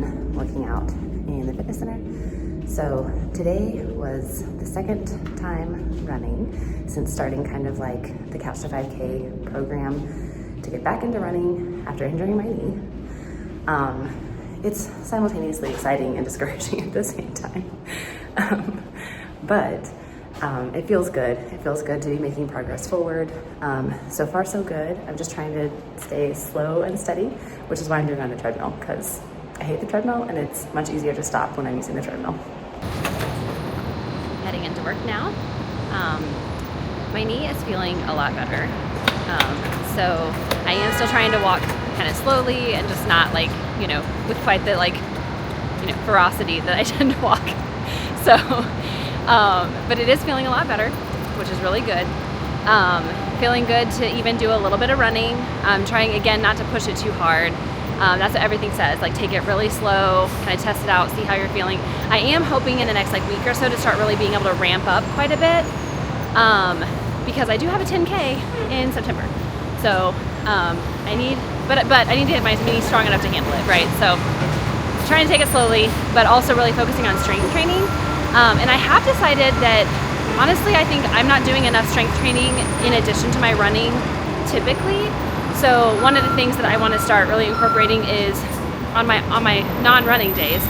fun working out in the fitness center. So today was the second time running since starting kind of like the Couch to 5K program to get back into running after injuring my knee. It's simultaneously exciting and discouraging at the same time. But it feels good. It feels good to be making progress forward. So far so good. I'm just trying to stay slow and steady, which is why I'm doing it on the treadmill, because I hate the treadmill and it's much easier to stop when I'm using the treadmill. Heading into work now. My knee is feeling a lot better. So I am still trying to walk kind of slowly and just not like, with quite the ferocity that I tend to walk. So, but it is feeling a lot better, which is really good. Feeling good to even do a little bit of running. I'm trying again not to push it too hard. That's what everything says, like take it really slow, kind of test it out, see how you're feeling. I am hoping in the next week or so to start really being able to ramp up quite a bit, because I do have a 10K in September. So I need to get my knee strong enough to handle it, right? So trying to take it slowly, but also really focusing on strength training. And I have decided that, honestly, I think I'm not doing enough strength training in addition to my running typically. So one of the things that I want to start really incorporating is on my non-running days,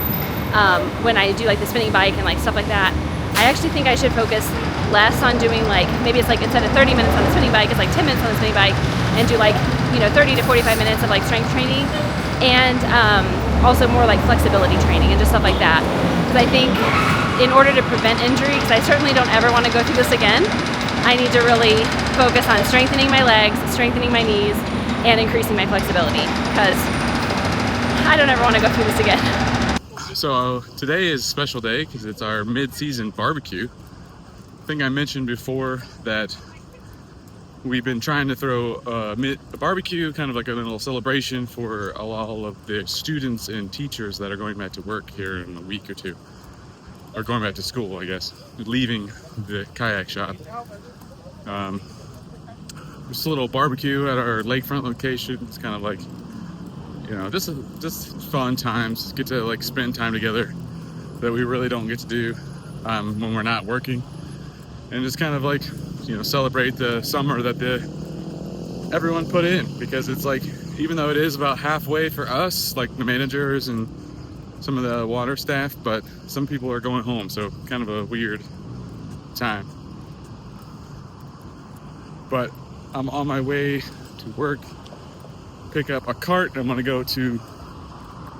when I do like the spinning bike and like stuff like that, I actually think I should focus less on doing like, maybe it's like instead of 30 minutes on the spinning bike, it's like 10 minutes on the spinning bike, and do like 30 to 45 minutes of like strength training, and also more like flexibility training and just stuff like that. Because I think in order to prevent injury, because I certainly don't ever want to go through this again, I need to really focus on strengthening my legs, strengthening my knees, and increasing my flexibility, because I don't ever want to go through this again. So today is a special day because it's our mid-season barbecue. I think I mentioned before that we've been trying to throw a barbecue, kind of like a little celebration for all of the students and teachers that are going back to work here in a week or two. Or going back to school, I guess, leaving the kayak shop. Just a little barbecue at our lakefront location. It's kind of like, just fun times. Get to like spend time together that we really don't get to do when we're not working, and just kind of like celebrate the summer that everyone put in, because it's like, even though it is about halfway for us, like the managers and some of the water staff, but some people are going home, so kind of a weird time. But I'm on my way to work, pick up a cart. I'm gonna go to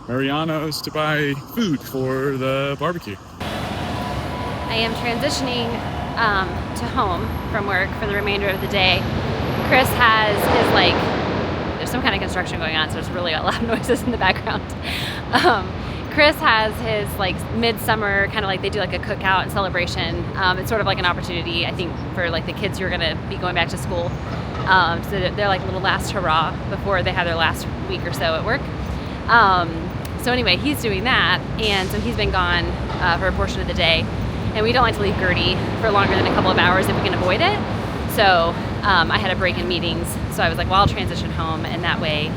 Mariano's to buy food for the barbecue. I am transitioning to home from work for the remainder of the day. Chris has his there's some kind of construction going on, so there's really a lot of noises in the background. Chris has his midsummer kind of like, they do like a cookout and celebration. It's sort of like an opportunity, I think, for like the kids who are going to be going back to school. So they're like a little last hurrah before they have their last week or so at work. So anyway, he's doing that, and so he's been gone for a portion of the day. And we don't like to leave Gertie for longer than a couple of hours if we can avoid it. So I had a break in meetings, so I was like, well, I'll transition home, and that way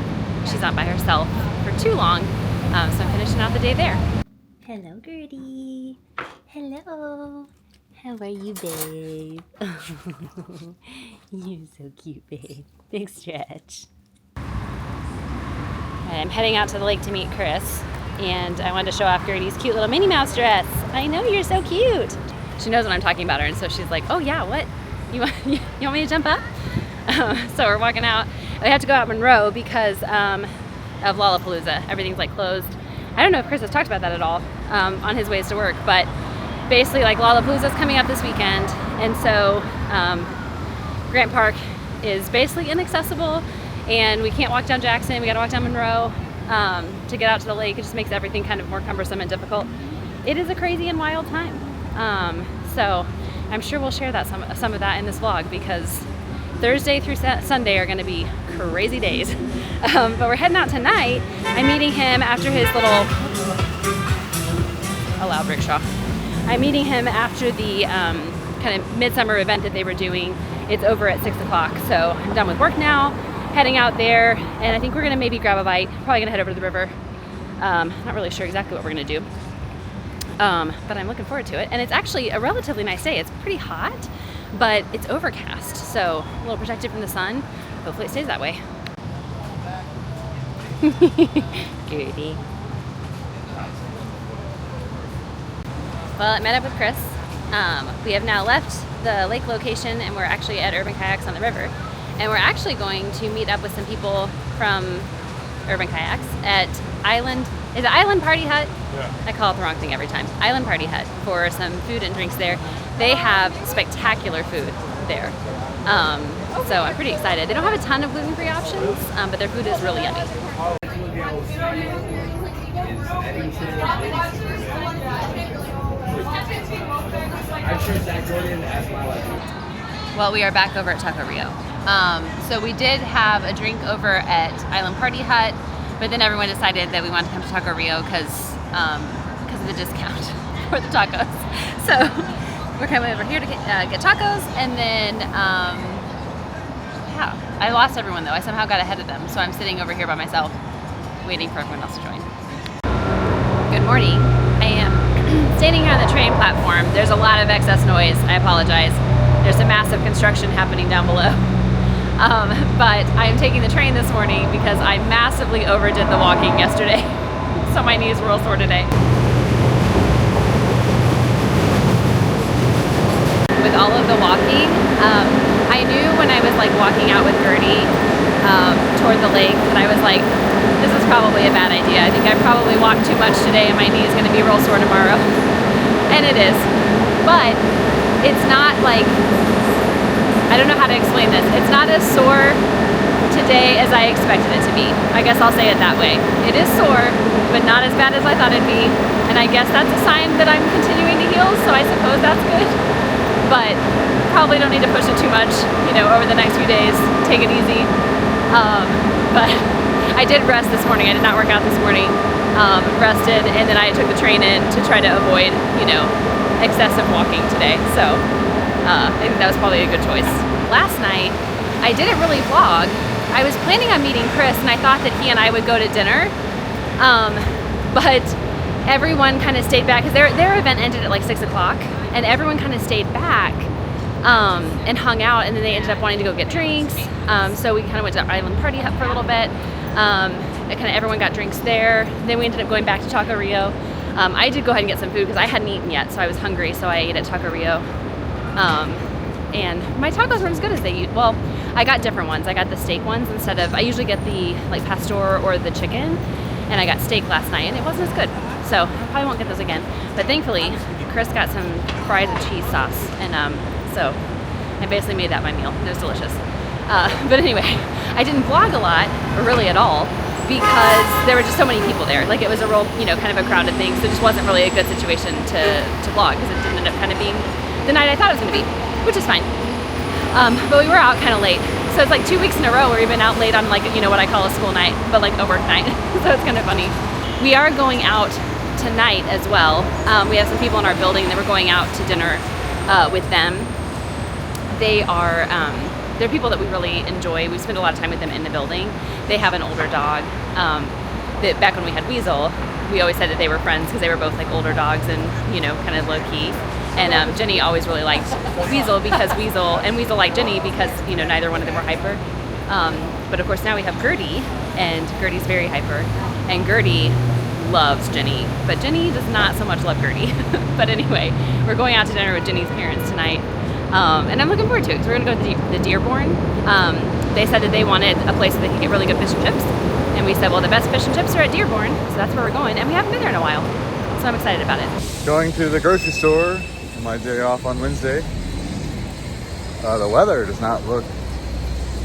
she's not by herself for too long. So I'm finishing out the day there. Hello, Gertie. Hello. How are you, babe? You're so cute, babe. Big stretch. I'm heading out to the lake to meet Chris, and I wanted to show off Gertie's cute little Minnie Mouse dress. I know, you're so cute. She knows when I'm talking about her, and so she's like, oh yeah, what? You want me to jump up? So we're walking out. We have to go out Monroe because of Lollapalooza. Everything's like closed. I don't know if Chris has talked about that at all on his ways to work, but basically like Lollapalooza is coming up this weekend, and so Grant Park is basically inaccessible, and we can't walk down Jackson. We got to walk down Monroe to get out to the lake. It just makes everything kind of more cumbersome and difficult. It is a crazy and wild time. So I'm sure we'll share that some of that in this vlog, because Thursday through Sunday are going to be crazy days. But we're heading out tonight. I'm meeting him after his little, a loud rickshaw. I'm meeting him after the kind of midsummer event that they were doing. It's over at 6 o'clock. So I'm done with work now, heading out there, and I think we're going to maybe grab a bite. Probably going to head over to the river Not really sure exactly what we're gonna do, but I'm looking forward to it. And it's actually a relatively nice day. It's pretty hot, but it's overcast, so a little protected from the sun. Hopefully it stays that way. Goody. Well, I met up with Chris. We have now left the lake location and we're actually at Urban Kayaks on the river. And we're actually going to meet up with some people from Urban Kayaks at Island Party Hut? Yeah. I call it the wrong thing every time. Island Party Hut for some food and drinks there. They have spectacular food there. So I'm pretty excited. They don't have a ton of gluten-free options, but their food is really yummy. Well, we are back over at Taco Rio. So we did have a drink over at Island Party Hut, but then everyone decided that we wanted to come to Taco Rio because of the discount for the tacos. So we're coming over here to get tacos, and then yeah, I lost everyone though. I somehow got ahead of them, so I'm sitting over here by myself, waiting for everyone else to join. Good morning. I am standing here on the train platform. There's a lot of excess noise. I apologize. There's a massive construction happening down below. But I am taking the train this morning because I massively overdid the walking yesterday. So my knees were all sore today. With all of the walking, I knew when I was like walking out with Gertie toward the lake that I was like, this is probably a bad idea. I think I probably walked too much today and my knee is going to be real sore tomorrow. And it is. But it's not like, I don't know how to explain this. It's not as sore today as I expected it to be. I guess I'll say it that way. It is sore, but not as bad as I thought it'd be. And I guess that's a sign that I'm continuing to heal, so I suppose that's good. But probably don't need to push it too much, you know, over the next few days. Take it easy. But I did rest this morning. I did not work out this morning. Rested, and then I took the train in to try to avoid, you know, excessive walking today. So I think that was probably a good choice. Last night, I didn't really vlog. I was planning on meeting Chris, and I thought that he and I would go to dinner. But everyone kind of stayed back because their event ended at like 6 o'clock, and everyone kind of stayed back and hung out, and then they ended up wanting to go get drinks. So we kind of went to Island Party Hut for a little bit. Everyone got drinks there. Then we ended up going back to Taco Rio. I did go ahead and get some food because I hadn't eaten yet, so I was hungry, so I ate at Taco Rio. And my tacos weren't as good as they used. Well, I got different ones. I got the steak ones instead of, I usually get the like pastor or the chicken, and I got steak last night, and it wasn't as good. So I probably won't get those again. But thankfully, Chris got some fries and cheese sauce, and so I basically made that my meal. It was delicious. But anyway, I didn't vlog a lot, or really at all, because there were just so many people there. Like it was a real, you know, kind of a crowded thing, so it just wasn't really a good situation to vlog because it didn't end up kind of being the night I thought it was going to be, which is fine. But we were out kind of late. So it's like 2 weeks in a row where we've been out late on like, you know, what I call a school night, but like a work night. So it's kind of funny. We are going out tonight as well. We have some people in our building that we're going out to dinner with them. They're people that we really enjoy. We spend a lot of time with them in the building. They have an older dog. That back when we had Weasel, we always said that they were friends because they were both like older dogs and, you know, kind of low key. And Jenny always really liked Weasel because Weasel liked Jenny because, you know, neither one of them were hyper. But of course now we have Gertie, and Gertie's very hyper. And Gertie loves Jenny, but Jenny does not so much love Gertie. But anyway, we're going out to dinner with Jenny's parents tonight. And I'm looking forward to it because we're going to go to the Dearborn. They said that they wanted a place where they could get really good fish and chips. And we said, well, the best fish and chips are at Dearborn, so that's where we're going. And we haven't been there in a while, so I'm excited about it. Going to the grocery store on my day off on Wednesday. The weather does not look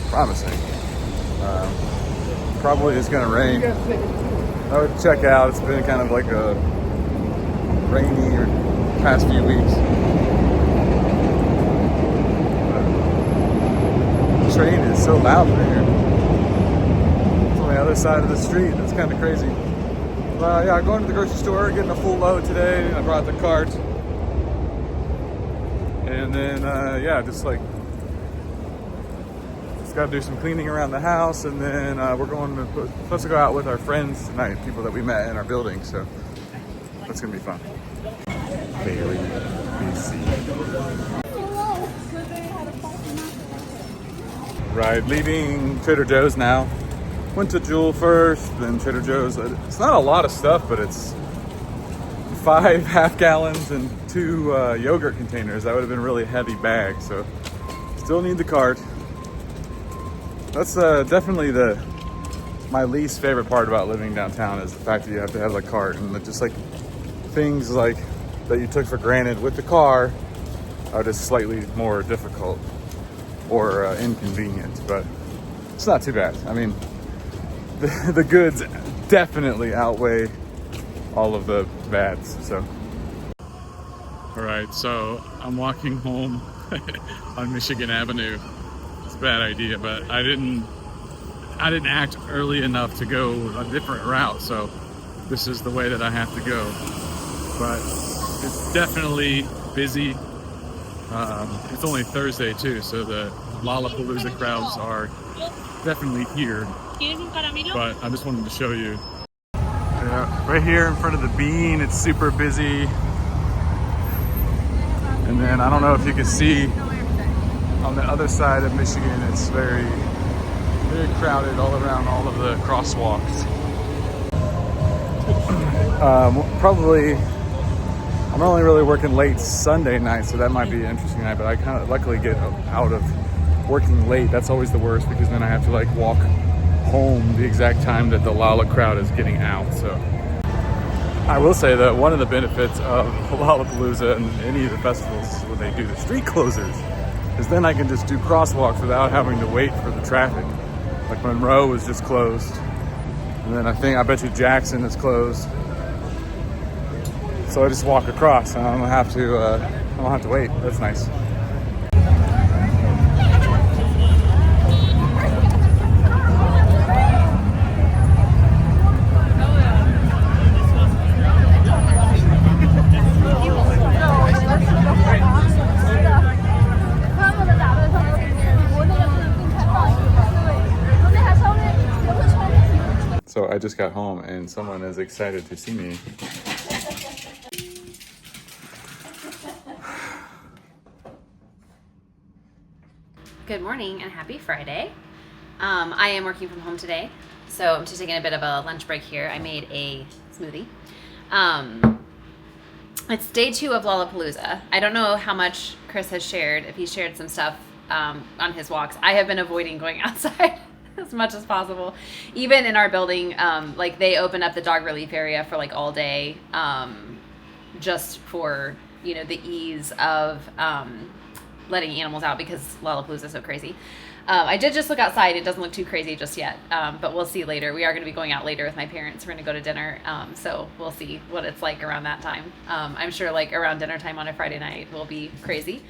promising. Probably is going to rain. I would check out. It's been kind of like a rainy past few weeks. The train is so loud right here. It's on the other side of the street. That's kind of crazy. Yeah, going to the grocery store, getting a full load today. I brought the cart. And then, yeah, just gonna Got to do some cleaning around the house, and then supposed to go out with our friends tonight, people that we met in our building. So that's gonna be fun. Bailey, BC. Right, leaving Trader Joe's now. Went to Jewel first, then Trader Joe's. It's not a lot of stuff, but it's 5 half-gallons and 2 yogurt containers. That would have been a really heavy bag, so still need the cart. That's definitely my least favorite part about living downtown is the fact that you have to have a cart, and just like things like that you took for granted with the car are just slightly more difficult or inconvenient, but it's not too bad. I mean, the goods definitely outweigh all of the bads. So all right, so I'm walking home on Michigan Avenue. It's a bad idea, but I didn't act early enough to go a different route, so this is the way that I have to go. But it's definitely busy. It's only Thursday too, so the Lollapalooza crowds are definitely here. But I just wanted to show you. Yeah, right here in front of the Bean, it's super busy. And then I don't know if you can see on the other side of Michigan, it's very, very crowded all around all of the crosswalks. Probably, I'm only really working late Sunday night, so that might be an interesting night, but I kind of luckily get out of working late. That's always the worst, because then I have to like walk home the exact time that the Lolla crowd is getting out. So I will say that one of the benefits of Lollapalooza and any of the festivals when they do the street closers is then I can just do crosswalks without having to wait for the traffic. Like Monroe was just closed, and then I bet you Jackson is closed. So I just walk across, and I don't have to wait. That's nice. So I just got home and someone is excited to see me. Good morning and happy Friday. I am working from home today, so I'm just taking a bit of a lunch break here. I made a smoothie. It's day 2 of Lollapalooza. I don't know how much Chris has shared, if he shared some stuff on his walks. I have been avoiding going outside as much as possible. Even in our building, like they open up the dog relief area for like all day, just for, you know, the ease of letting animals out because Lollapalooza is so crazy. I did just look outside. It doesn't look too crazy just yet, but we'll see later. We are going to be going out later with my parents. We're going to go to dinner, so we'll see what it's like around that time. I'm sure like around dinner time on a Friday night will be crazy.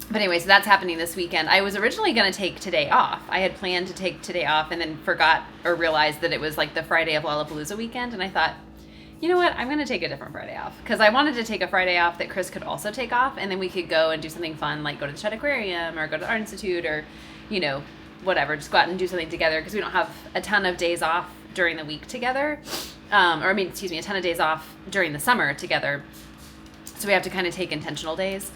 But anyway, so that's happening this weekend. I was originally going to take today off. I had planned to take today off and then forgot or realized that it was like the Friday of Lollapalooza weekend. And I thought, you know what? I'm going to take a different Friday off, because I wanted to take a Friday off that Chris could also take off. And then we could go and do something fun, like go to the Chet Aquarium or go to the Art Institute or, you know, whatever. Just go out and do something together, because we don't have a ton of days off during the week together. A ton of days off during the summer together. So we have to kind of take intentional days.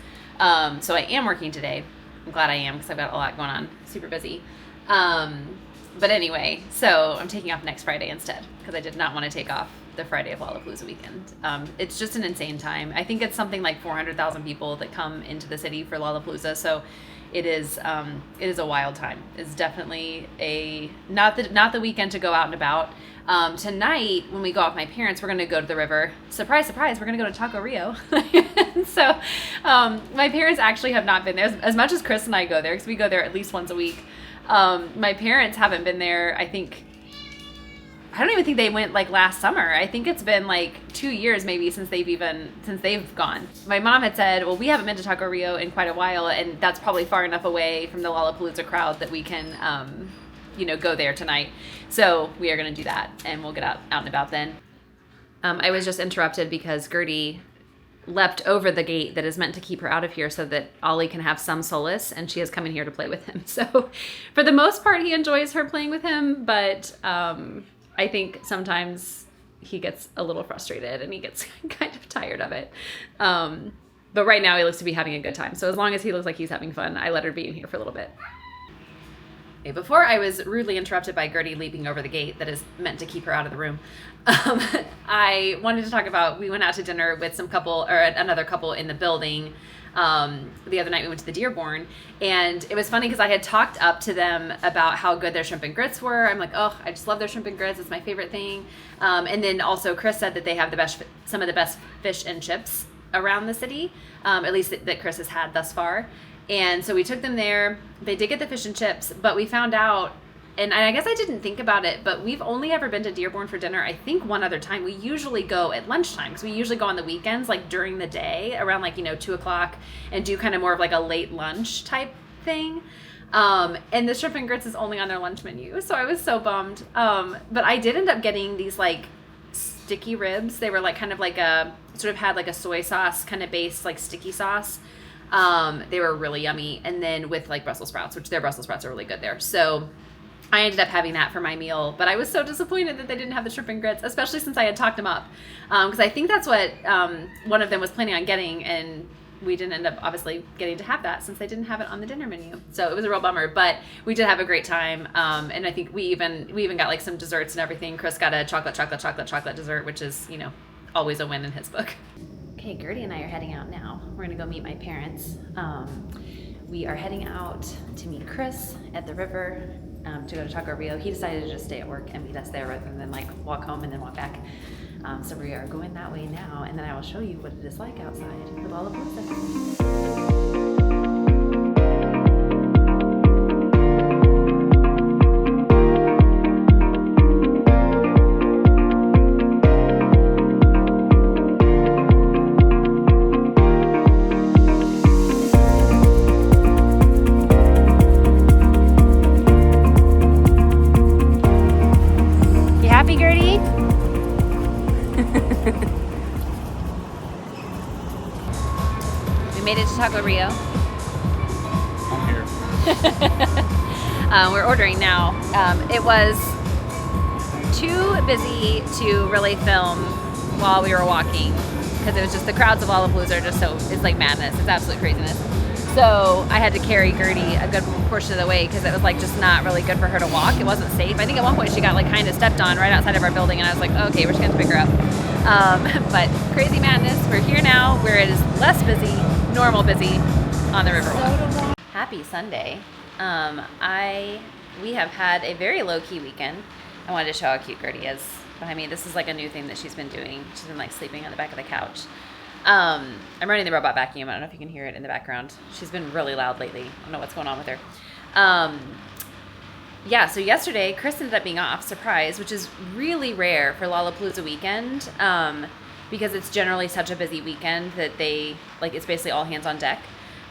So I am working today. I'm glad I am, because I've got a lot going on. Super busy. But anyway, so I'm taking off next Friday instead, because I did not want to take off the Friday of Lollapalooza weekend. It's just an insane time. I think it's something like 400,000 people that come into the city for Lollapalooza. So it is a wild time. It's definitely not the weekend to go out and about. Tonight, when we go out with my parents, we're going to go to the river. Surprise, surprise, we're going to go to Taco Rio. So my parents actually have not been there as much as Chris and I go there, because we go there at least once a week. My parents haven't been there. I don't even think they went like last summer. I think it's been like 2 years maybe since they've gone. My mom had said, well, we haven't been to Taco Rio in quite a while, and that's probably far enough away from the Lollapalooza crowd that we can go there tonight. So we are going to do that, and we'll get out and about then. I was just interrupted because Gertie leapt over the gate that is meant to keep her out of here so that Ollie can have some solace, and she has come in here to play with him. So for the most part, he enjoys her playing with him, but I think sometimes he gets a little frustrated and he gets kind of tired of it. But right now he looks to be having a good time. So as long as he looks like he's having fun, I let her be in here for a little bit. Okay, before I was rudely interrupted by Gertie leaping over the gate that is meant to keep her out of the room, I wanted to talk about, we went out to dinner with another couple in the building. The other night we went to the Dearborn, and it was funny because I had talked up to them about how good their shrimp and grits were. I'm like, oh, I just love their shrimp and grits. It's my favorite thing. And then also Chris said that they have some of the best fish and chips around the city, at least that Chris has had thus far. And so we took them there. They did get the fish and chips, but we found out, and I guess I didn't think about it, but we've only ever been to Dearborn for dinner, I think, one other time. We usually go at lunchtime, because we usually go on the weekends, like during the day, around 2 o'clock, and do kind of more of like a late lunch type thing. And the shrimp and grits is only on their lunch menu, so I was so bummed. But I did end up getting these like sticky ribs. They were like kind of like had like a soy sauce kind of based like sticky sauce. They were really yummy. And then with like Brussels sprouts, which their Brussels sprouts are really good there. So I ended up having that for my meal, but I was so disappointed that they didn't have the shrimp and grits, especially since I had talked them up. Because I think that's what one of them was planning on getting, and we didn't end up obviously getting to have that since they didn't have it on the dinner menu. So it was a real bummer, but we did have a great time. And I think we even got like some desserts and everything. Chris got a chocolate dessert, which is, always a win in his book. Okay, Gertie and I are heading out now. We're gonna go meet my parents. We are heading out to meet Chris at the river to go to Taco Rio. He decided to just stay at work and meet us there rather than like walk home and then walk back. So we are going that way now, and then I will show you what it is like outside the Lollapalooza. We made it to Taco Rio. I'm here. We're ordering now. It was too busy to really film while we were walking because it was just the crowds of Lollapalooza are just it's like madness. It's absolute craziness. So I had to carry Gertie a good portion of the way because it was like just not really good for her to walk. It wasn't safe. I think at one point she got like kind of stepped on right outside of our building, and I was like, okay, we're just going to pick her up. But crazy madness. We're here now where it is less busy, normal busy on the Riverwalk. Happy Sunday. We have had a very low-key weekend. I wanted to show how cute Gertie is behind me. This is like a new thing that she's been doing. She's been like sleeping on the back of the couch. I'm running the robot vacuum. I don't know if you can hear it in the background. She's been really loud lately. I don't know what's going on with her. So yesterday, Chris ended up being off, surprise, which is really rare for Lollapalooza weekend, because it's generally such a busy weekend that it's basically all hands on deck.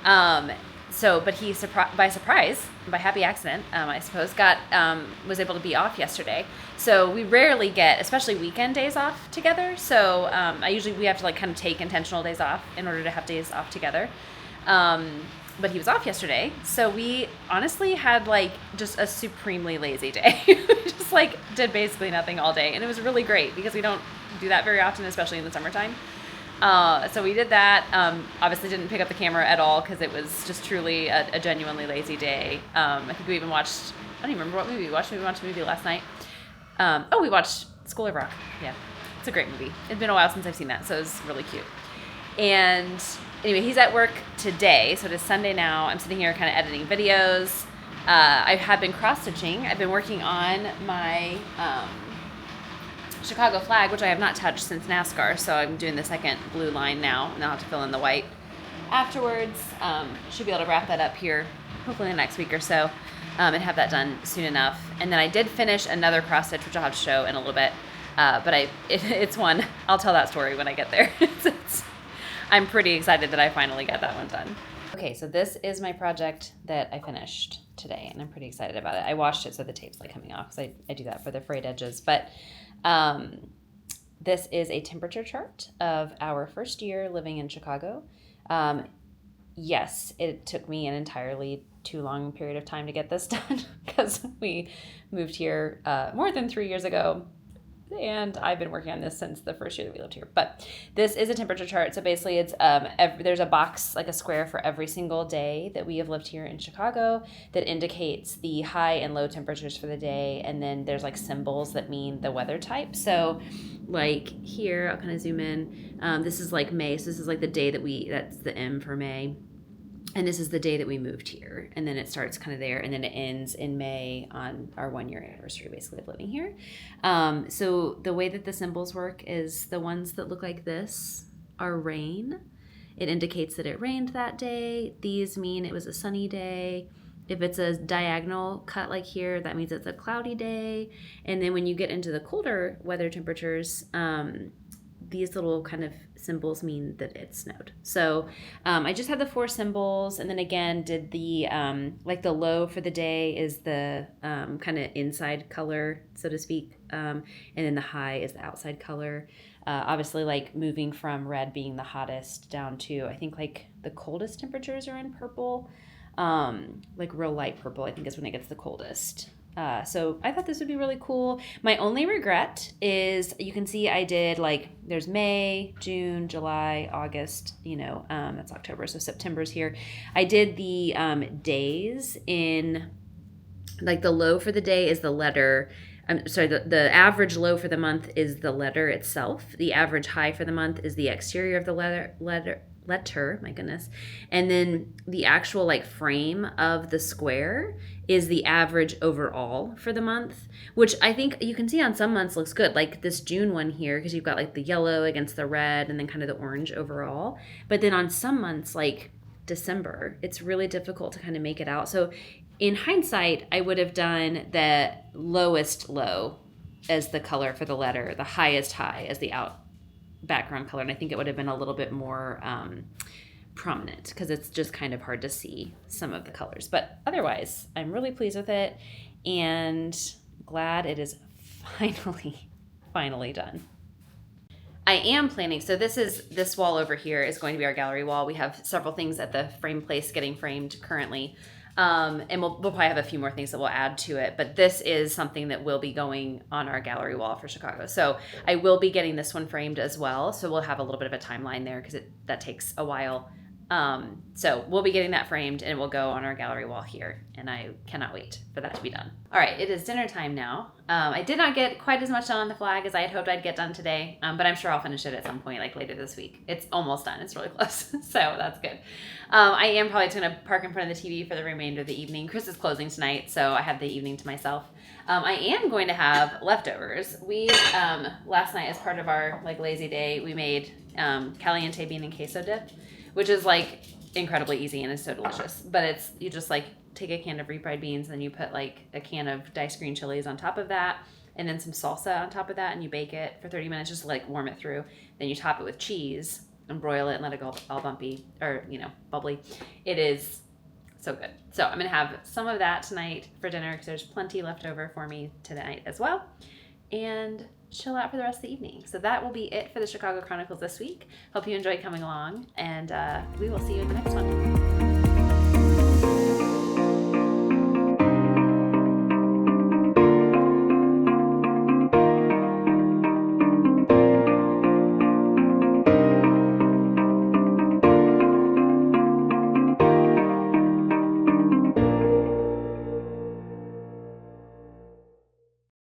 But he, by surprise, by happy accident, I suppose, was able to be off yesterday. So we rarely get, especially weekend days off together. So we have to like kind of take intentional days off in order to have days off together. But he was off yesterday, so we honestly had like just a supremely lazy day. We just like did basically nothing all day, and it was really great because we don't do that very often, especially in the summertime. So we did that. Obviously didn't pick up the camera at all because it was just truly a genuinely lazy day. I think we even watched, I don't even remember what movie we watched. We watched a movie last night. We watched School of Rock. Yeah, it's a great movie. It's been a while since I've seen that, so it was really cute. And anyway, he's at work today, so it is Sunday now. I'm sitting here kind of editing videos. I have been cross-stitching. I've been working on my Chicago flag, which I have not touched since NASCAR, so I'm doing the second blue line now, and I'll have to fill in the white afterwards. Should be able to wrap that up here, hopefully in the next week or so, and have that done soon enough. And then I did finish another cross-stitch, which I'll have to show in a little bit, but it's one. I'll tell that story when I get there. I'm pretty excited that I finally got that one done. Okay, so this is my project that I finished today, and I'm pretty excited about it. I washed it so the tape's like coming off because I do that for the frayed edges. But this is a temperature chart of our first year living in Chicago. Yes, it took me an entirely too long period of time to get this done because we moved here more than 3 years ago. And I've been working on this since the first year that we lived here. But this is a temperature chart. So basically it's there's a box, like a square for every single day that we have lived here in Chicago that indicates the high and low temperatures for the day. And then there's like symbols that mean the weather type. So like here, I'll kind of zoom in. This is like May. So this is like the day that's the M for May. And this is the day that we moved here. And then it starts kind of there. And then it ends in May on our 1 year anniversary, basically, of living here. So the way that the symbols work is the ones that look like this are rain. It indicates that it rained that day. These mean it was a sunny day. If it's a diagonal cut like here, that means it's a cloudy day. And then when you get into the colder weather temperatures, these little kind of symbols mean that it snowed. So I just had the 4 symbols, and then again did the like the low for the day is the kind of inside color, so to speak, and then the high is the outside color. Obviously, like moving from red being the hottest down to I think like the coldest temperatures are in purple, like real light purple. I think is when it gets the coldest. So I thought this would be really cool. My only regret is you can see I did like there's May, June, July, August, that's October. So September's here. I did the days in like the low for the day is the letter. I'm sorry, the average low for the month is the letter itself. The average high for the month is the exterior of the letter, my goodness. And then the actual like frame of the square is the average overall for the month, which I think you can see on some months looks good. Like this June one here, because you've got like the yellow against the red and then kind of the orange overall. But then on some months like December, it's really difficult to kind of make it out. So in hindsight, I would have done the lowest low as the color for the letter, the highest high as the background color, and I think it would have been a little bit more prominent because it's just kind of hard to see some of the colors. But otherwise, I'm really pleased with it and glad it is finally done. I am planning, so this wall over here is going to be our gallery wall. We have several things at the frame place getting framed currently. And we'll probably have a few more things that we'll add to it, but this is something that will be going on our gallery wall for Chicago. So I will be getting this one framed as well. So we'll have a little bit of a timeline there because that takes a while. So we'll be getting that framed and it will go on our gallery wall here. And I cannot wait for that to be done. All right, it is dinner time now. I did not get quite as much done on the flag as I had hoped I'd get done today, but I'm sure I'll finish it at some point, like later this week. It's almost done. It's really close. So that's good. I am probably just going to park in front of the TV for the remainder of the evening. Chris is closing tonight, so I have the evening to myself. I am going to have leftovers. We, last night as part of our like lazy day, we made caliente bean and queso dip, which is like incredibly easy and it's so delicious. But you just like take a can of refried beans and then you put like a can of diced green chilies on top of that and then some salsa on top of that and you bake it for 30 minutes just to like warm it through. Then you top it with cheese and broil it and let it go all bumpy or, bubbly. It is so good. So I'm going to have some of that tonight for dinner because there's plenty left over for me tonight as well. And chill out for the rest of the evening. So that will be it for the Chicago Chronicles this week. Hope you enjoyed coming along and we will see you in the next one.